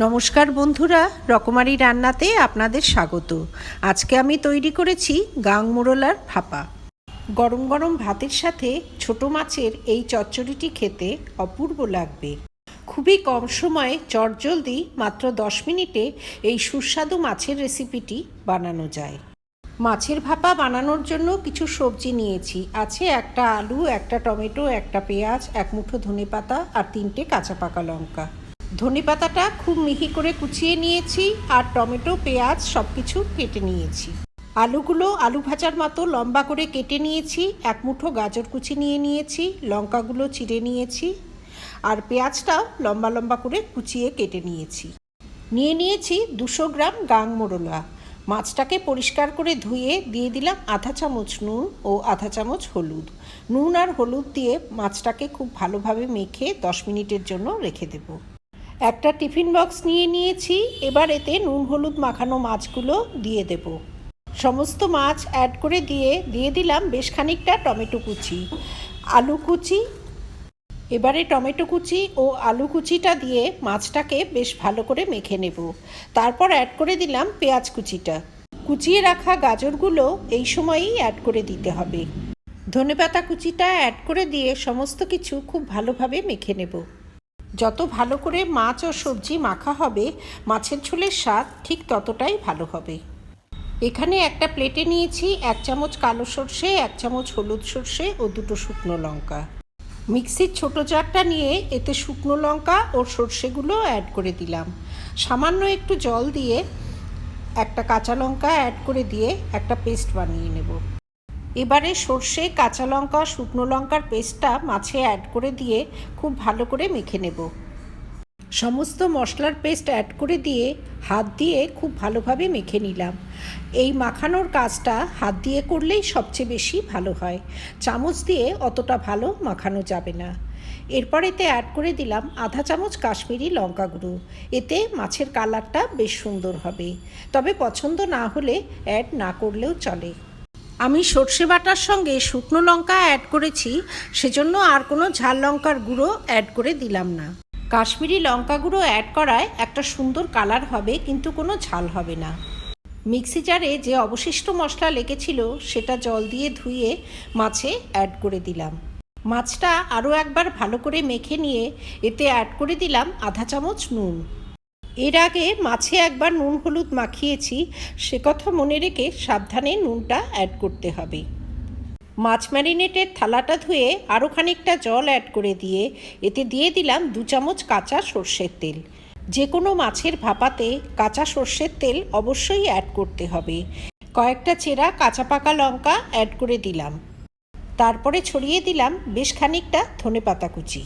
নমস্কার বন্ধুরা, রকমারি রান্নাতে আপনাদের স্বাগত। আজকে আমি তৈরি করেছি গাং মোরলার ভাপা। গরম গরম ভাতের সাথে ছোট মাছের এই চচ্চড়িটি খেতে অপূর্ব লাগবে। খুবই কম সময়ে চটজলদি মাত্র 10 মিনিটে এই সুস্বাদু মাছের রেসিপিটি বানানো যায়। মাছের ভাপা বানানোর জন্য কিছু সবজি নিয়েছি। আছে একটা আলু, একটা টমেটো, একটা পেঁয়াজ, এক মুঠো ধনেপাতা আর 3টে কাঁচা পাকা লঙ্কা। ধনেপাতাটা খুব মিহি করে কুচিয়ে নিয়েছি আর টমেটো, পেঁয়াজ সব কিছু কেটে নিয়েছি। আলুগুলো আলু ভাজার মতো লম্বা করে কেটে নিয়েছি। এক মুঠো গাজর কুচি নিয়ে নিয়েছি, লঙ্কাগুলো চিড়ে নিয়েছি আর পেঁয়াজটাও লম্বা লম্বা করে কুচিয়ে কেটে নিয়েছি। নিয়েছি 200 গ্রাম গাং মোরলা। মাছটাকে পরিষ্কার করে ধুয়ে দিয়ে দিলাম আধা চামচ নুন ও আধা চামচ হলুদ। নুন আর হলুদ দিয়ে মাছটাকে খুব ভালোভাবে মেখে 10 মিনিটের জন্য রেখে দেব। একটা টিফিন বক্স নিয়ে নিয়েছি। এবার এতে নুন হলুদ মাখানো মাছগুলো দিয়ে দেব। সমস্ত মাছ অ্যাড করে দিয়ে দিলাম বেশ খানিকটা টমেটো কুচি, আলু কুচি। এবারে টমেটো কুচি ও আলু কুচিটা দিয়ে মাছটাকে বেশ ভালো করে মেখে নেব। তারপর অ্যাড করে দিলাম পেঁয়াজ কুচিটা। কুচিয়ে রাখা গাজরগুলো এই সময়ই অ্যাড করে দিতে হবে। ধনেপাতা কুচিটা অ্যাড করে দিয়ে সমস্ত কিছু খুব ভালোভাবে মেখে নেব। যত ভালো করে মাছ ও সবজি মাখা হবে, মাছের ঝোলের স্বাদ ঠিক ততটাই ভালো হবে। এখানে একটা প্লেটে নিয়েছি 1 চামচ কালো সর্ষে, 1 চামচ হলুদ সর্ষে ও 2টো শুকনো লঙ্কা। মিক্সির ছোটো জারটা নিয়ে এতে শুকনো লঙ্কা ও সর্ষেগুলো অ্যাড করে দিলাম। সামান্য একটু জল দিয়ে একটা কাঁচা লঙ্কা অ্যাড করে দিয়ে একটা পেস্ট বানিয়ে নেব। এবারে সর্ষে, কাঁচা লঙ্কা, শুকনো লঙ্কার পেস্টটা মাছে অ্যাড করে দিয়ে খুব ভালো করে মেখে নেব। সমস্ত মশলার পেস্ট অ্যাড করে দিয়ে হাত দিয়ে খুব ভালোভাবে মেখে নিলাম। এই মাখানোর কাজটা হাত দিয়ে করলেই সবচেয়ে বেশি ভালো হয়, চামচ দিয়ে অতটা ভালো মাখানো যাবে না। এরপর এতে অ্যাড করে দিলাম আধা চামচ কাশ্মীরি লঙ্কা গুঁড়ো। এতে মাছের কালারটা বেশ সুন্দর হবে, তবে পছন্দ না হলে অ্যাড না করলেও চলে। আমি সর্ষে বাটার সঙ্গে শুকনো লঙ্কা অ্যাড করেছি, সেজন্য আর কোনো ঝাল লঙ্কার গুঁড়ো অ্যাড করে দিলাম না। কাশ্মীরি লঙ্কা গুঁড়ো অ্যাড করায় একটা সুন্দর কালার হবে, কিন্তু কোনো ঝাল হবে না। মিক্সি জারে যে অবশিষ্ট মশলা লেগেছিল সেটা জল দিয়ে ধুয়ে মাছে অ্যাড করে দিলাম। মাছটা আরও একবার ভালো করে মেখে নিয়ে এতে অ্যাড করে দিলাম আধা চামচ নুন। এর আগে মাছে একবার নুন হলুদ মাখিয়েছি, সে কথা মনে রেখে সাবধানে নুনটা অ্যাড করতে হবে। মাছ ম্যারিনেটের থালাটা ধুয়ে আরও খানিকটা জল অ্যাড করে দিয়ে এতে দিয়ে দিলাম 2 চামচ কাঁচা সর্ষের তেল। যে কোনো মাছের ভাপাতে কাঁচা সর্ষের তেল অবশ্যই অ্যাড করতে হবে। কয়েকটা চেরা কাঁচা পাকা লঙ্কা অ্যাড করে দিলাম। তারপরে ছড়িয়ে দিলাম বেশ খানিকটা ধনেপাতা কুচি।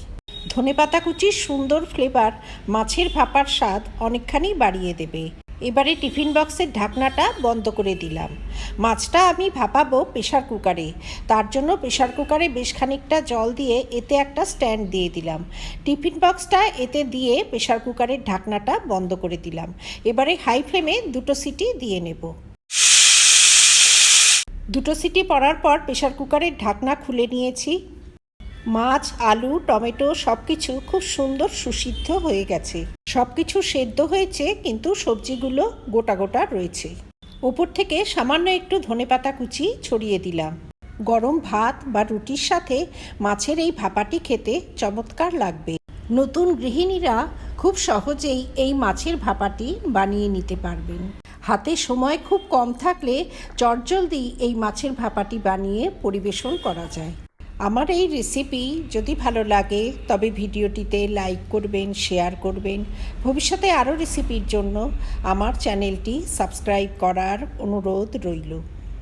ধনেপাতা কুচির সুন্দর ফ্লেভার মাছের ভাপার স্বাদ অনেকখানি বাড়িয়ে দেবে। এবারে টিফিন বক্সের ঢাকনাটা বন্ধ করে দিলাম। মাছটা আমি ভাপাবো প্রেশার কুকারে, তার জন্য প্রেশার কুকারে বেশ খানিকটা জল দিয়ে এতে একটা স্ট্যান্ড দিয়ে দিলাম। টিফিন বক্সটা এতে দিয়ে প্রেশার কুকারের ঢাকনাটা বন্ধ করে দিলাম। এবারে হাই ফ্লেমে 2টো সিটি দিয়ে নেব। 2টো সিটি পড়ার পর প্রেশার কুকারের ঢাকনা খুলে নিয়েছি। মাছ, আলু, টমেটো সব কিছু খুব সুন্দর সুসিদ্ধ হয়ে গেছে। সব কিছু সেদ্ধ হয়েছে, কিন্তু সবজিগুলো গোটা গোটা রয়েছে। ওপর থেকে সামান্য একটু ধনেপাতা কুচি ছড়িয়ে দিলাম। গরম ভাত বা রুটির সাথে মাছের এই ভাপাটি খেতে চমৎকার লাগবে। নতুন গৃহিণীরা খুব সহজেই এই মাছের ভাপাটি বানিয়ে নিতে পারবেন। হাতে সময় খুব কম থাকলে চটজলদি এই মাছের ভাপাটি বানিয়ে পরিবেশন করা যায়। আমার এই রেসিপি যদি ভালো লাগে তবে ভিডিওটিতে লাইক করবেন, শেয়ার করবেন। ভবিষ্যতে আরও রেসিপির জন্য আমার চ্যানেলটি সাবস্ক্রাইব করার অনুরোধ রইল।